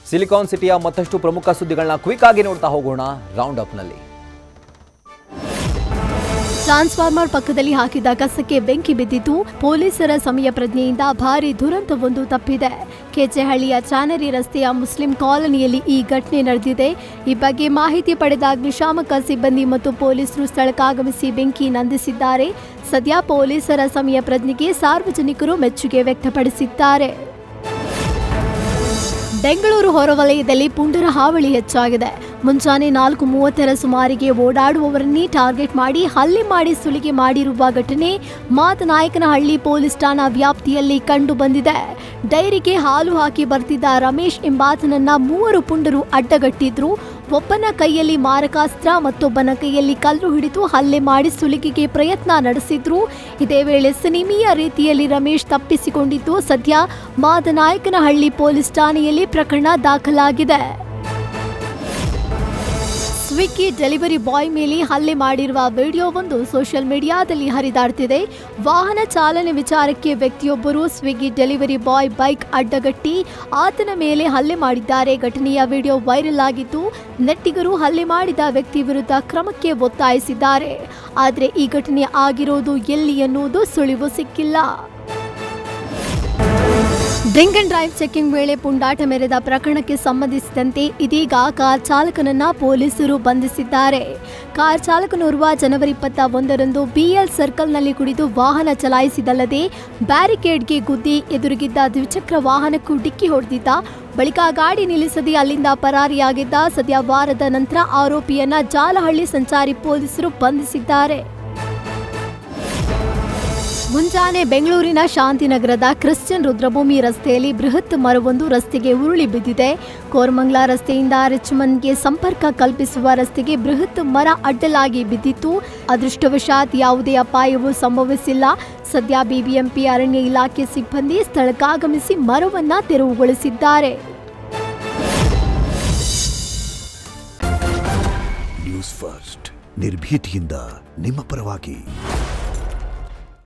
Silicon ಸಿಟಿಯ ಮತ್ತಷ್ಟು ಪ್ರಮುಖ ಸುದ್ದಿಗಳನ್ನ ಕ್ವಿಕ್ ಆಗಿ ನೋಡ್ತಾ ಹೋಗೋಣ ರೌಂಡ್ ಅಪ್ನಲ್ಲಿ. ಟ್ರಾನ್ಸ್ಫಾರ್ಮರ್ ಪಕ್ಕದಲ್ಲಿ ಹಾಕಿದ ಕಸಕ್ಕೆ ಬೆಂಕಿ ಬಿದ್ದಿದ್ದು, ಪೊಲೀಸರ ಸಮಯ ಪ್ರಜ್ಞೆಯಿಂದ ಭಾರೀ ದುರಂತವೊಂದು ತಪ್ಪಿದೆ. ಕೆಚೆಹಳ್ಳಿಯ ಚಾನರಿ ರಸ್ತೆಯ ಮುಸ್ಲಿಂ ಕಾಲೋನಿಯಲ್ಲಿ ಈ ಘಟನೆ ನಡೆದಿದೆ. ಈ ಬಗ್ಗೆ ಮಾಹಿತಿ ಪಡೆದ ಅಗ್ನಿಶಾಮಕ ಸಿಬ್ಬಂದಿ ಮತ್ತು ಪೊಲೀಸರು ಸ್ಥಳಕ್ಕಾಗಮಿಸಿ ಬೆಂಕಿ ನಂದಿಸಿದ್ದಾರೆ. ಸದ್ಯ ಪೊಲೀಸರ ಸಮಯ ಪ್ರಜ್ಞೆಗೆ ಸಾರ್ವಜನಿಕರು ಮೆಚ್ಚುಗೆ ವ್ಯಕ್ತಪಡಿಸಿದ್ದಾರೆ. ಬೆಂಗಳೂರು ಹೊರವಲಯದಲ್ಲಿ ಪುಂಡರ ಹಾವಳಿ ಹೆಚ್ಚಾಗಿದೆ. ಮುಂಜಾನೆ 4:30 ಸುಮಾರಿಗೆ ಓಡಾಡುವವರನ್ನೇ ಟಾರ್ಗೆಟ್ ಮಾಡಿ ಹಲ್ಲೆ ಮಾಡಿ ಸುಲಿಗೆ ಮಾಡಿರುವ ಘಟನೆ ಮಾದನಾಯಕನಹಳ್ಳಿ ಪೊಲೀಸ್ ಠಾಣಾ ವ್ಯಾಪ್ತಿಯಲ್ಲಿ ಕಂಡು ಬಂದಿದೆ. ಡೈರಿಗೆ ಹಾಲು ಹಾಕಿ ಬರ್ತಿದ್ದ ರಮೇಶ್ ಎಂಬಾತನನ್ನ 3 ಪುಂಡರು ಅಡ್ಡಗಟ್ಟಿದ್ರು. ಒಬ್ಬನ ಕೈಯಲ್ಲಿ ಮಾರಕಾಸ್ತ್ರ, ಮತ್ತೊಬ್ಬನ ಕೈಯಲ್ಲಿ ಕಲ್ಲು ಹಿಡಿದು ಹಲ್ಲೆ ಮಾಡಿ ಸುಲಿಗೆಗೆ ಪ್ರಯತ್ನ ನಡೆಸಿದ್ರು. ಇದೇ ವೇಳೆ ಸಿನಿಮೀಯ ರೀತಿಯಲ್ಲಿ ರಮೇಶ್ ತಪ್ಪಿಸಿಕೊಂಡಿದ್ದು, ಸದ್ಯ ಮಾದನಾಯಕನಹಳ್ಳಿ ಪೊಲೀಸ್ ಠಾಣೆಯಲ್ಲಿ ಪ್ರಕರಣ ದಾಖಲಾಗಿದೆ. ಸ್ವಿಗ್ಗಿ ಡೆಲಿವರಿ ಬಾಯ್ ಮೇಲೆ ಹಲ್ಲೆ ಮಾಡಿರುವ ವಿಡಿಯೋವೊಂದು ಸೋಷಿಯಲ್ ಮೀಡಿಯಾದಲ್ಲಿ ಹರಿದಾಡ್ತಿದೆ. ವಾಹನ ಚಾಲನೆ ವಿಚಾರಕ್ಕೆ ವ್ಯಕ್ತಿಯೊಬ್ಬರು ಸ್ವಿಗ್ಗಿ ಡೆಲಿವರಿ ಬಾಯ್ ಬೈಕ್ ಅಡ್ಡಗಟ್ಟಿ ಆತನ ಮೇಲೆ ಹಲ್ಲೆ ಮಾಡಿದ್ದಾರೆ. ಘಟನೆಯ ವಿಡಿಯೋ ವೈರಲ್ ಆಗಿದ್ದು, ನೆಟ್ಟಿಗರು ಹಲ್ಲೆ ಮಾಡಿದ ವ್ಯಕ್ತಿ ವಿರುದ್ಧ ಕ್ರಮಕ್ಕೆ ಒತ್ತಾಯಿಸಿದ್ದಾರೆ. ಆದರೆ ಈ ಘಟನೆ ಆಗಿರೋದು ಎಲ್ಲಿ ಎನ್ನುವುದು ಸುಳಿವು ಸಿಕ್ಕಿಲ್ಲ. ಡ್ರಿಂಕ್ ಅಂಡ್ ಡ್ರೈವ್ ಚೆಕಿಂಗ್ ವೇಳೆ ಪುಂಡಾಟ ಮೆರೆದ ಪ್ರಕರಣಕ್ಕೆ ಸಂಬಂಧಿಸಿದಂತೆ ಇದೀಗ ಕಾರ್ ಚಾಲಕನನ್ನ ಪೊಲೀಸರು ಬಂಧಿಸಿದ್ದಾರೆ. ಕಾರ್ ಚಾಲಕನೋರ್ವ ಜನವರಿ 21ರಂದು ಬಿಎಲ್ ಸರ್ಕಲ್ನಲ್ಲಿ ಕುಡಿದು ವಾಹನ ಚಲಾಯಿಸಿದಲ್ಲದೆ ಬ್ಯಾರಿಕೇಡ್ಗೆ ಗುದ್ದಿ ಎದುರಿಗಿದ್ದ ದ್ವಿಚಕ್ರ ವಾಹನಕ್ಕೂ ಡಿಕ್ಕಿ ಹೊಡೆದಿದ್ದ. ಬಳಿಕ ಗಾಡಿ ನಿಲ್ಲಿಸದೆ ಅಲ್ಲಿಂದ ಪರಾರಿಯಾಗಿದ್ದ. ಸದ್ಯ ವಾರದ ನಂತರ ಆರೋಪಿಯನ್ನ ಜಾಲಹಳ್ಳಿ ಸಂಚಾರಿ ಪೊಲೀಸರು ಬಂಧಿಸಿದ್ದಾರೆ. ಮುಂಜಾನೆ ಬೆಂಗಳೂರಿನ ಶಾಂತಿನಗರದ ಕ್ರಿಶ್ಚಿಯನ್ ರುದ್ರಭೂಮಿ ರಸ್ತೆಯಲ್ಲಿ ಬೃಹತ್ ಮರವೊಂದು ರಸ್ತೆಗೆ ಉರುಳಿ ಬಿದ್ದಿದೆ. ಕೋರಮಂಗಲ ರಸ್ತೆಯಿಂದ ರಿಚ್ಮಂಡ್ಗೆ ಸಂಪರ್ಕ ಕಲ್ಪಿಸುವ ರಸ್ತೆಗೆ ಬೃಹತ್ ಮರ ಅಡ್ಡಲಾಗಿ ಬಿದ್ದಿತ್ತು. ಅದೃಷ್ಟವಶಾತ್ ಯಾವುದೇ ಅಪಾಯವೂ ಸಂಭವಿಸಿಲ್ಲ. ಸದ್ಯ ಬಿಬಿಎಂಪಿ ಅರಣ್ಯ ಇಲಾಖೆ ಸಿಬ್ಬಂದಿ ಸ್ಥಳಕ್ಕಾಗಮಿಸಿ ಮರವನ್ನ ತೆರವುಗೊಳಿಸಿದ್ದಾರೆ. ನ್ಯೂಸ್ ಫಸ್ಟ್ ನಿರ್ಭೀತಿಯಿಂದ ನಿಮ್ಮ ಪರವಾಗಿ.